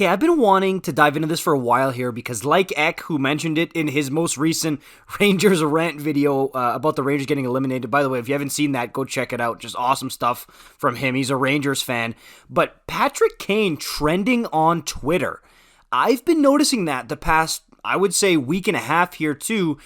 Okay, I've been wanting to dive into this for a while here because like Eck, who mentioned it in his most recent Rangers rant video about the Rangers getting eliminated. By the way, if you haven't seen that, go check it out. Just awesome stuff from him. He's a Rangers fan. But Patrick Kane trending on Twitter. I've been noticing that the past, I would say, week and a half here too,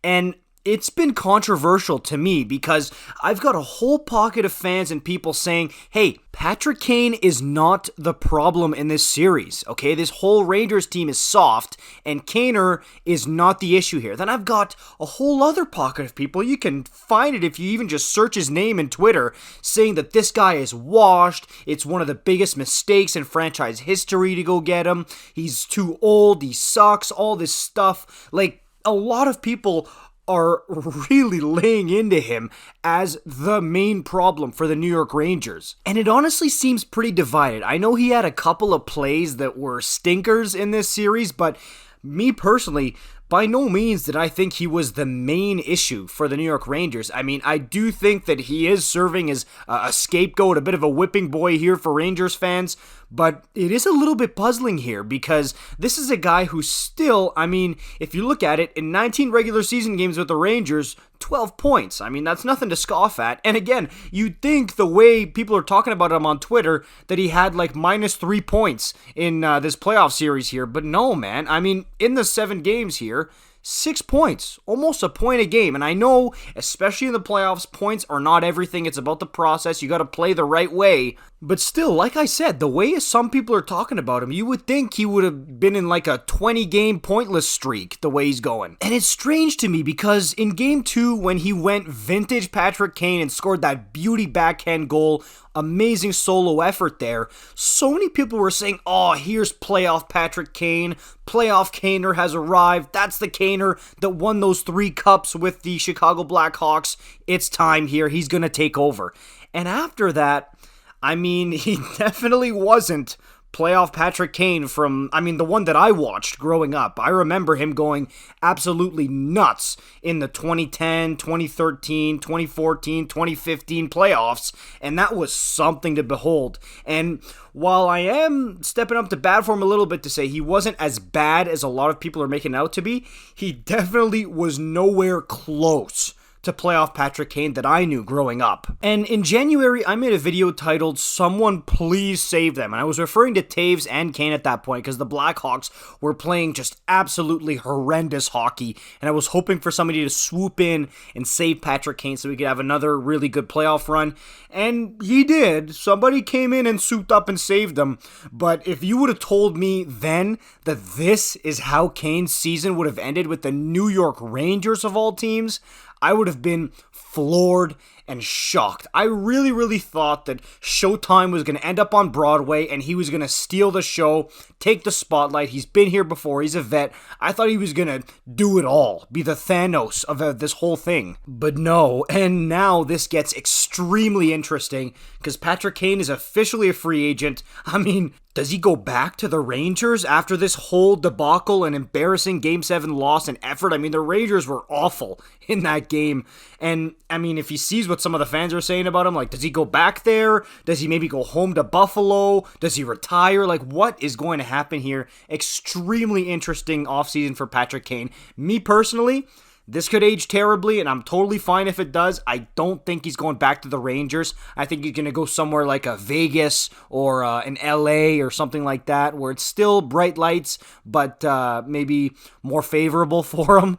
and it's been controversial to me because I've got a whole pocket of fans and people saying, hey, Patrick Kane is not the problem in this series, okay? This whole Rangers team is soft, and Kaner is not the issue here. Then I've got a whole other pocket of people, you can find it if you even just search his name in Twitter, saying that this guy is washed, it's one of the biggest mistakes in franchise history to go get him, he's too old, he sucks, all this stuff. Like, a lot of people are really laying into him as the main problem for the New York Rangers. And it honestly seems pretty divided. I know he had a couple of plays that were stinkers in this series, but me personally, by no means did I think he was the main issue for the New York Rangers. I mean, I do think that he is serving as a scapegoat, a bit of a whipping boy here for Rangers fans, but it is a little bit puzzling here because this is a guy who still, I mean, if you look at it, in 19 regular season games with the Rangers, 12 points. I mean, that's nothing to scoff at. And again, you'd think the way people are talking about him on Twitter that he had like -3 points in this playoff series here. But no, man. I mean, in the 7 games here, 6 points, almost a point a game. And I know, especially in the playoffs, points are not everything. It's about the process. You got to play the right way. But still, like I said, the way some people are talking about him, you would think he would have been in like a 20-game pointless streak the way he's going. And it's strange to me because in Game 2, when he went vintage Patrick Kane and scored that beauty backhand goal, amazing solo effort there, so many people were saying, oh, here's playoff Patrick Kane. Playoff Kaner has arrived. That's the Kaner that won those 3 cups with the Chicago Blackhawks. It's time here. He's going to take over. And after that, I mean, he definitely wasn't playoff Patrick Kane from, I mean, the one that I watched growing up. I remember him going absolutely nuts in the 2010, 2013, 2014, 2015 playoffs, and that was something to behold. And while I am stepping up to bat for him a little bit to say he wasn't as bad as a lot of people are making out to be, he definitely was nowhere close to playoff Patrick Kane that I knew growing up. And in January, I made a video titled, Someone Please Save Them. And I was referring to Taves and Kane at that point because the Blackhawks were playing just absolutely horrendous hockey. And I was hoping for somebody to swoop in and save Patrick Kane so we could have another really good playoff run. And he did. Somebody came in and souped up and saved him. But if you would have told me then that this is how Kane's season would have ended with the New York Rangers of all teams, I would have been floored and shocked. I really thought that Showtime was going to end up on Broadway and he was going to steal the show, take the spotlight. He's been here before. He's a vet. I thought he was going to do it all, be the Thanos of this whole thing. But no, and now this gets extremely interesting because Patrick Kane is officially a free agent. I mean, does he go back to the Rangers after this whole debacle and embarrassing Game 7 loss and effort? I mean, the Rangers were awful in that game. And, I mean, if he sees what some of the fans are saying about him, like, does he go back there? Does he maybe go home to Buffalo? Does he retire? Like, what is going to happen here? Extremely interesting offseason for Patrick Kane. Me personally, this could age terribly, and I'm totally fine if it does. I don't think he's going back to the Rangers. I think he's going to go somewhere like a Vegas or an LA or something like that, where it's still bright lights, but maybe more favorable for him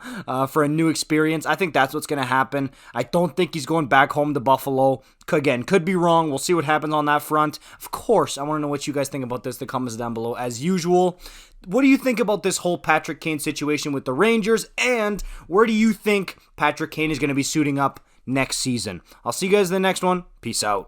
for a new experience. I think that's what's going to happen. I don't think he's going back home to Buffalo. Again, could be wrong. We'll see what happens on that front. Of course, I want to know what you guys think about this. The comments down below, as usual. What do you think about this whole Patrick Kane situation with the Rangers? And where do you think Patrick Kane is going to be suiting up next season? I'll see you guys in the next one. Peace out.